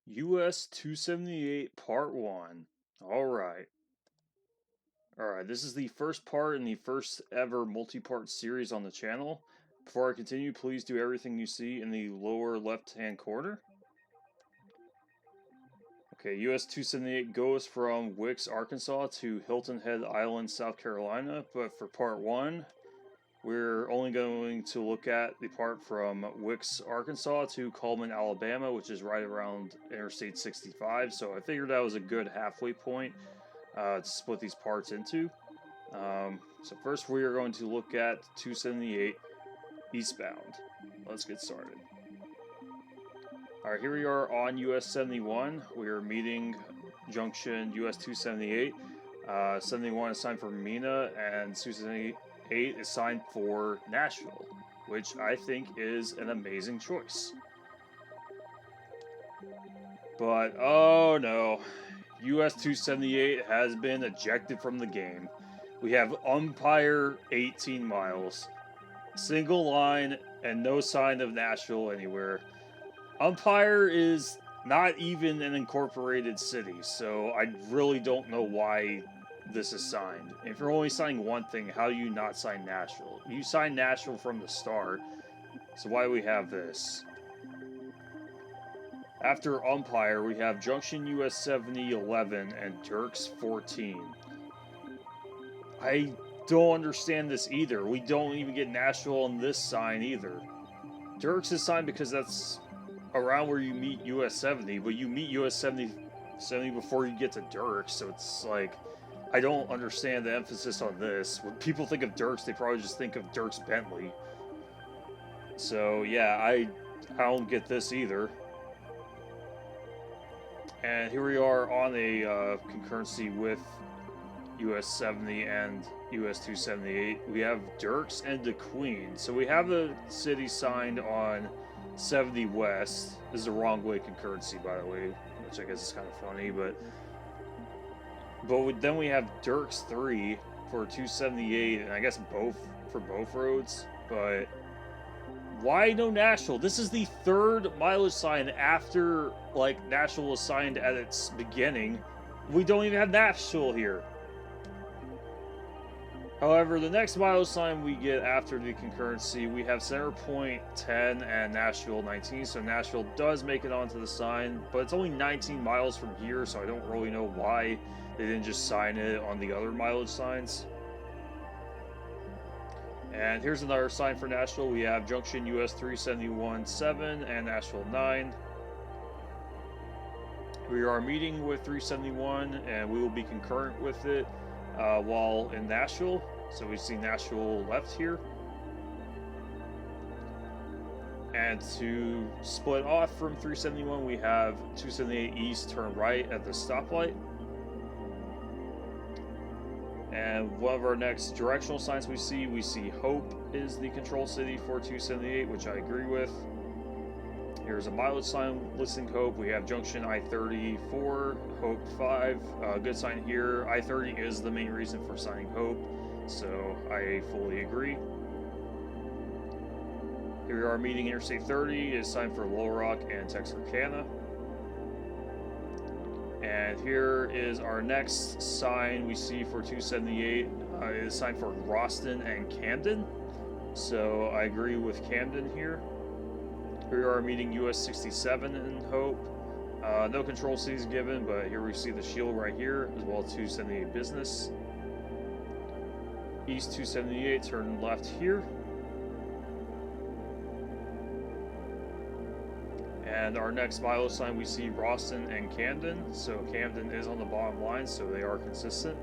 US-278 Part 1. Alright. Alright, this is the first part in the first ever multi-part series on the channel. Before I continue, please do everything you see in the lower left-hand corner. Okay, US-278 goes from Wickes, Arkansas to Hilton Head Island, South Carolina, but for Part 1, we're only going to look at the part from Wickes, Arkansas to Cullman, Alabama, which is right around Interstate 65, so I figured that was a good halfway point to split these parts into. So first we are going to look at 278 eastbound. Let's get started. Alright, here we are on US-71. We are meeting junction US-278. 71 is signed for Mina, and 278 is signed for Nashville, which I think is an amazing choice. But, oh no, US-278 has been ejected from the game. We have Umpire 18 miles, single line, and no sign of Nashville anywhere. Umpire is not even an incorporated city, so I really don't know why this is signed. If you're only signing one thing, how do you not sign Nashville? You signed Nashville from the start, so why do we have this? After Umpire, we have Junction US-70 11 and Dierks 14. I don't understand this either. We don't even get Nashville on this sign either. Dierks is signed because that's around where you meet US-70, but you meet US-70 before you get to Dierks, so it's like, I don't understand the emphasis on this. When people think of Dierks, they probably just think of Dierks Bentley. So yeah, I don't get this either. And here we are on a concurrency with US-70 and US-278. We have Dierks and DeQueen. So we have the city signed on 70 West. This is the wrong way concurrency, by the way, which I guess is kind of funny, but then we have Dierks 3 for 278, and I guess both for both roads, but why no Nashville? This is the third mileage sign after, like, Nashville was signed at its beginning. We don't even have Nashville here. However, the next mileage sign we get after the concurrency, we have Center Point 10 and Nashville 19, so Nashville does make it onto the sign, but it's only 19 miles from here, so I don't really know why they didn't just sign it on the other mileage signs. And here's another sign for Nashville. We have Junction US-371 7 and Nashville 9. We are meeting with 371, and we will be concurrent with it while in Nashville. So we see Nashville left here. And to split off from 371, we have 278 East turn right at the stoplight. And one of our next directional signs we see Hope is the control city for 278, which I agree with. Here's a mileage sign listing Hope. We have Junction I-34, Hope 5. Good sign here. I-30 is the main reason for signing Hope, so I fully agree. Here we are meeting Interstate 30 is signed for Little Rock and Texarkana. And here is our next sign we see for 278. It is signed for Roston and Camden. So I agree with Camden here. Here we are meeting US-67 in Hope. No control cities given, but here we see the shield right here, as well as 278 Business. East 278, turn left here. And our next mileage sign, we see Roston and Camden. So Camden is on the bottom line, so they are consistent.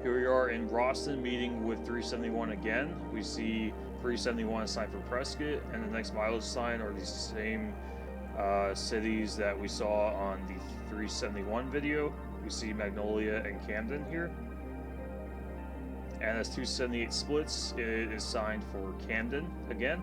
Here we are in Roston meeting with 371 again. We see 371 signed for Prescott, and the next mileage sign are the same cities that we saw on the 371 video. We see Magnolia and Camden here. And as 278 splits, it is signed for Camden again.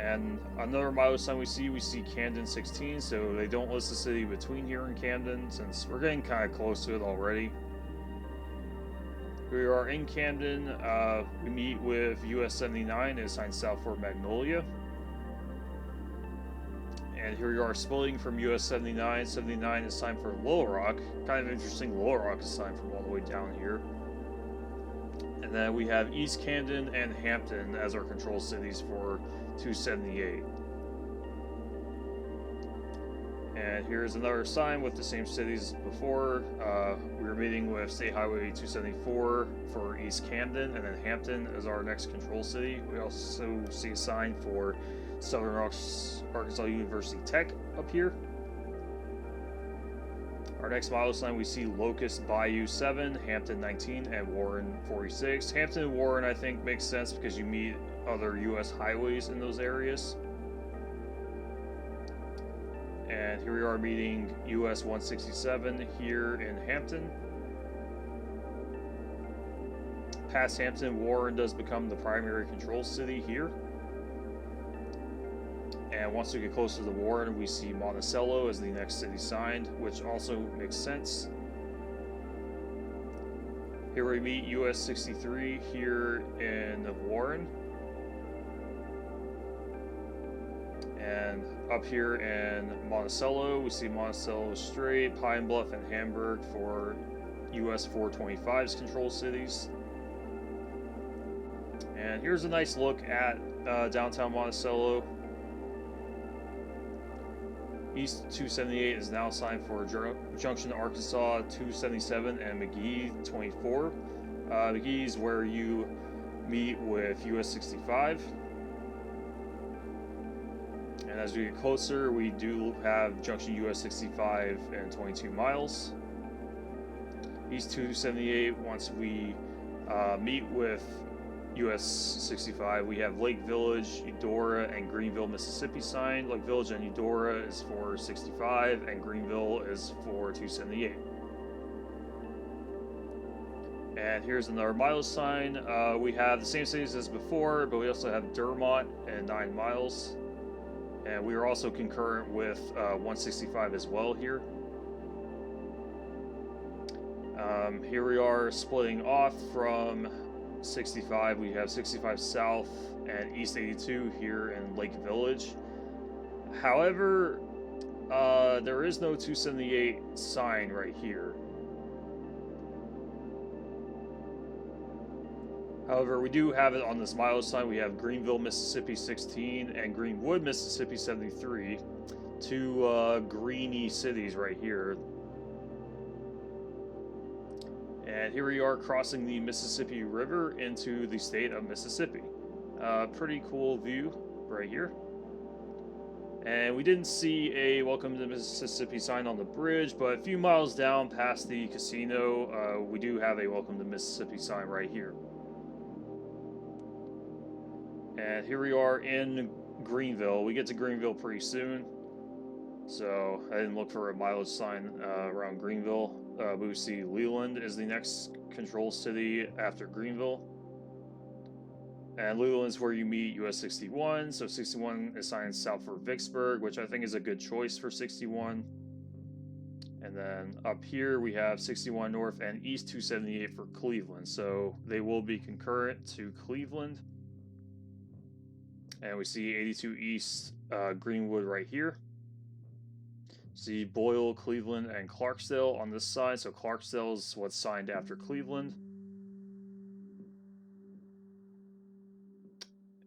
And another mileage sign we see Camden 16, so they don't list the city between here and Camden, since we're getting kind of close to it already. We are in Camden. We meet with US-79, is signed south for Magnolia. And here we are splitting from US-79. 79 is signed for Little Rock. Kind of interesting, Little Rock is signed from all the way down here. And then we have East Camden and Hampton as our control cities for 278. And here's another sign with the same cities as before. We were meeting with State Highway 274 for East Camden, and then Hampton is our next control city. We also see a sign for Southern Arkansas University Tech up here. Our next mile sign, we see Locust Bayou 7, Hampton 19, and Warren 46. Hampton and Warren, I think, makes sense because you meet other U.S. highways in those areas. And here we are meeting US-167 here in Hampton. Past Hampton, Warren does become the primary control city here. And once we get closer to Warren, we see Monticello as the next city signed, which also makes sense. Here we meet US-63 here in Warren. And up here in Monticello, we see Monticello Strait, Pine Bluff, and Hamburg for US-425's control cities. And here's a nice look at downtown Monticello. East 278 is now signed for Junction, Arkansas 277 and McGee 24. McGee is where you meet with US-65. And as we get closer, we do have Junction US-65 and 22 miles. East 278, once we meet with US-65, we have Lake Village, Eudora, and Greenville, Mississippi signed. Lake Village and Eudora is for 65, and Greenville is for 278. And here's another miles sign. We have the same cities as before, but we also have Dermont and 9 miles. And we are also concurrent with 165 as well here. Here we are splitting off from 65. We have 65 South and East 82 here in Lake Village. However, there is no 278 sign right here. However, we do have it on this mileage sign. We have Greenville, Mississippi 16 and Greenwood, Mississippi 73. Two greeny cities right here. And here we are crossing the Mississippi River into the state of Mississippi. Pretty cool view right here. And we didn't see a Welcome to Mississippi sign on the bridge, but a few miles down past the casino, we do have a Welcome to Mississippi sign right here. And here we are in Greenville. We get to Greenville pretty soon, so I didn't look for a mileage sign around Greenville. We see Leland is the next control city after Greenville. And Leland is where you meet US-61, so 61 is signed south for Vicksburg, which I think is a good choice for 61. And then up here we have 61 North and East 278 for Cleveland, so they will be concurrent to Cleveland. And we see 82 East Greenwood right here. See Boyle, Cleveland, and Clarksdale on this side. So Clarksdale is what's signed after Cleveland.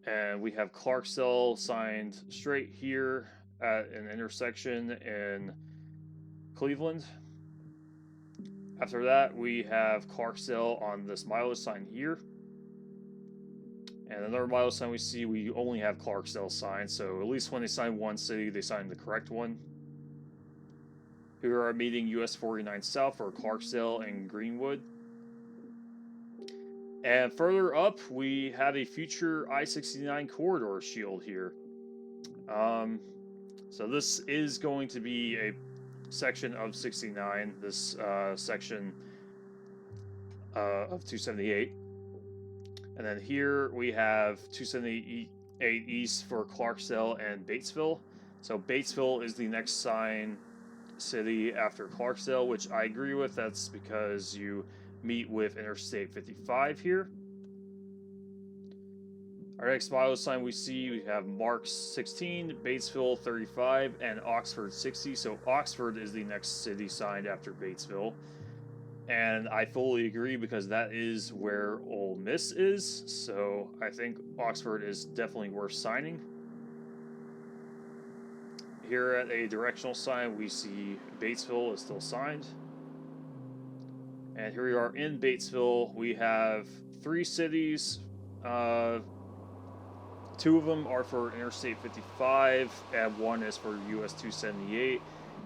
And we have Clarksdale signed straight here at an intersection in Cleveland. After that, we have Clarksdale on this mileage sign here. And another mileage sign we see, we only have Clarksdale signed, so at least when they sign one city, they sign the correct one. Here we are meeting US-49 South for Clarksdale and Greenwood. And further up, we have a future I-69 corridor shield here. So this is going to be a section of 69, this section of 278. And then here we have 278 East for Clarksdale and Batesville. So Batesville is the next sign city after Clarksdale, which I agree with. That's because you meet with Interstate 55 here. Our next mile sign we see, we have Marks 16, Batesville 35, and Oxford 60. So Oxford is the next city signed after Batesville. And I fully agree because that is where Ole Miss is. So I think Oxford is definitely worth signing. Here at a directional sign, we see Batesville is still signed. And here we are in Batesville. We have 3 cities. 2 of them are for Interstate 55, and 1 is for US-278.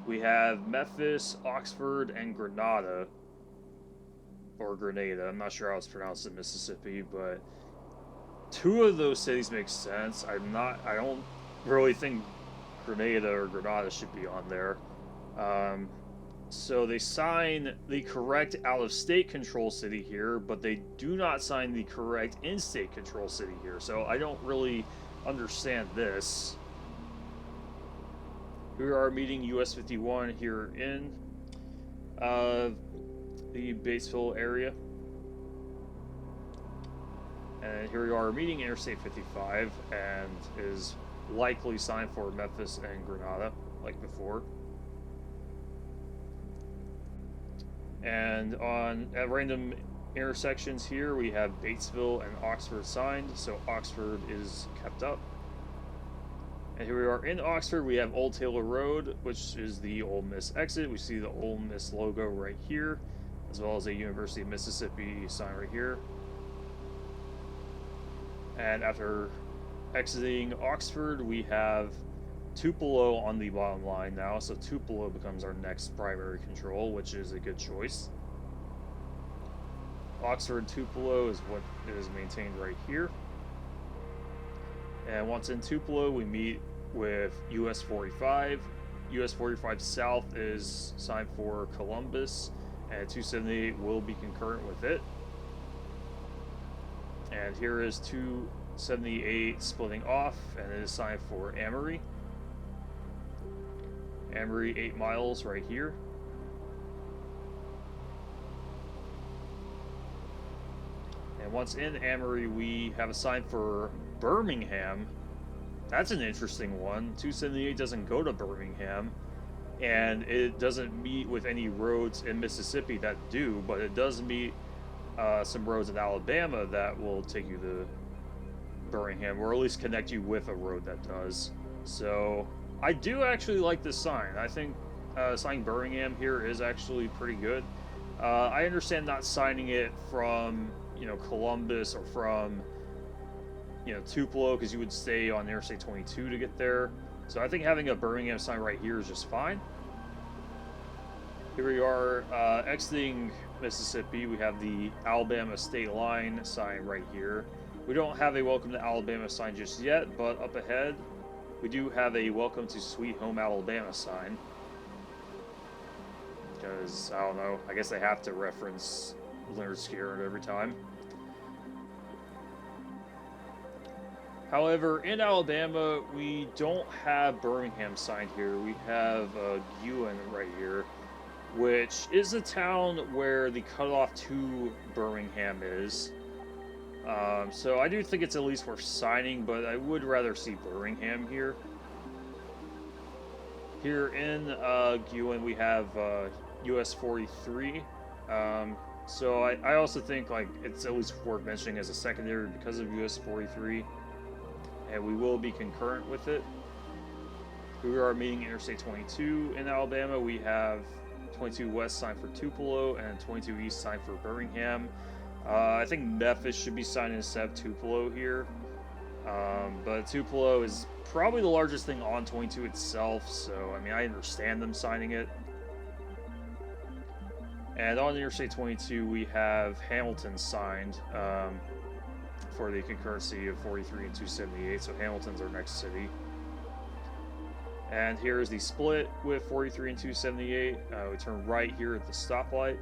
We have Memphis, Oxford, and Grenada. Or Grenada. I'm not sure how it's pronounced in Mississippi, but 2 of those cities make sense. I don't really think Grenada or Grenada should be on there. So they sign the correct out-of-state control city here, but they do not sign the correct in-state control city here. So I don't really understand this. We are meeting US-51 here in the Batesville area. And here we are meeting Interstate 55, and is likely signed for Memphis and Grenada, like before. And at random intersections here, we have Batesville and Oxford signed, so Oxford is kept up. And here we are in Oxford. We have Old Taylor Road, which is the Ole Miss exit. We see the Ole Miss logo right here, as well as a University of Mississippi sign right here. And after exiting Oxford, we have Tupelo on the bottom line now, so Tupelo becomes our next primary control, which is a good choice. Oxford Tupelo is what is maintained right here. And once in Tupelo, we meet with US-45. US-45 South is signed for Columbus, and 278 will be concurrent with it. And here is 278 splitting off, and it is signed for Amory. Amory 8 miles right here. And once in Amory, we have a sign for Birmingham. That's an interesting one. 278 doesn't go to Birmingham, and it doesn't meet with any roads in Mississippi that do, but it does meet some roads in Alabama that will take you to Birmingham, or at least connect you with a road that does. So I do actually like this sign. I think signing Birmingham here is actually pretty good. I understand not signing it from, Columbus or from, Tupelo, because you would stay on Interstate 22 to get there. So I think having a Birmingham sign right here is just fine. Here we are exiting Mississippi. We have the Alabama state line sign right here. We don't have a Welcome to Alabama sign just yet, but up ahead we do have a Welcome to Sweet Home Alabama sign. Because, I don't know, I guess they have to reference Leonard Skinner every time. However, in Alabama, we don't have Birmingham signed here. We have Ewan right here, which is a town where the cutoff to Birmingham is. So I do think it's at least worth signing, but I would rather see Birmingham here. Here in Ewan, we have US-43. So I also think it's at least worth mentioning as a secondary because of US-43. And we will be concurrent with it. We are meeting Interstate 22 in Alabama. We have 22 West signed for Tupelo and 22 East signed for Birmingham. I think Memphis should be signed instead of Tupelo here. But Tupelo is probably the largest thing on 22 itself, so I understand them signing it. And on Interstate 22, we have Hamilton signed for the concurrency of 43 and 278, so Hamilton's our next city. And here is the split with 43 and 278. We turn right here at the stoplight.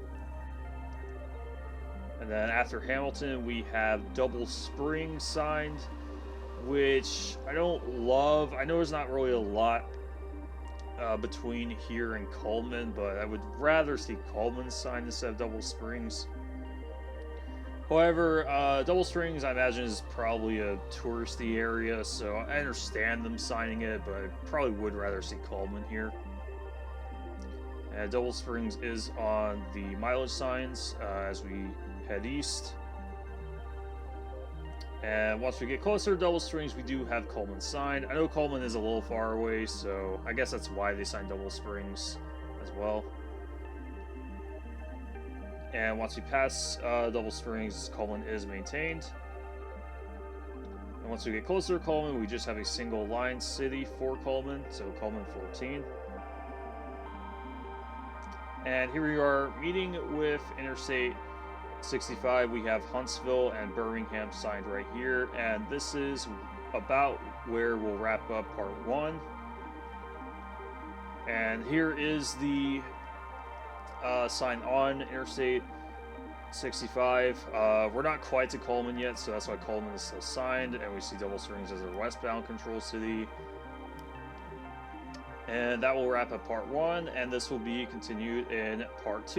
And then after Hamilton, we have Double Spring signed, which I don't love. I know there's not really a lot between here and Cullman, but I would rather see Cullman signed instead of Double Springs. However, Double Springs, I imagine, is probably a touristy area, so I understand them signing it, but I probably would rather see Cullman here. And Double Springs is on the mileage signs as we head east. And once we get closer to Double Springs, we do have Cullman signed. I know Cullman is a little far away, so I guess that's why they signed Double Springs as well. And once we pass Double Springs, Cullman is maintained. And once we get closer to Cullman, we just have a single line city for Cullman, so Cullman 14. And here we are meeting with Interstate 65. We have Huntsville and Birmingham signed right here, and this is about where we'll wrap up part 1. And here is the sign on Interstate 65. We're not quite to Cullman yet, so that's why Cullman is still signed, and we see Double Springs as a westbound control city. And that will wrap up part 1, and this will be continued in part 2.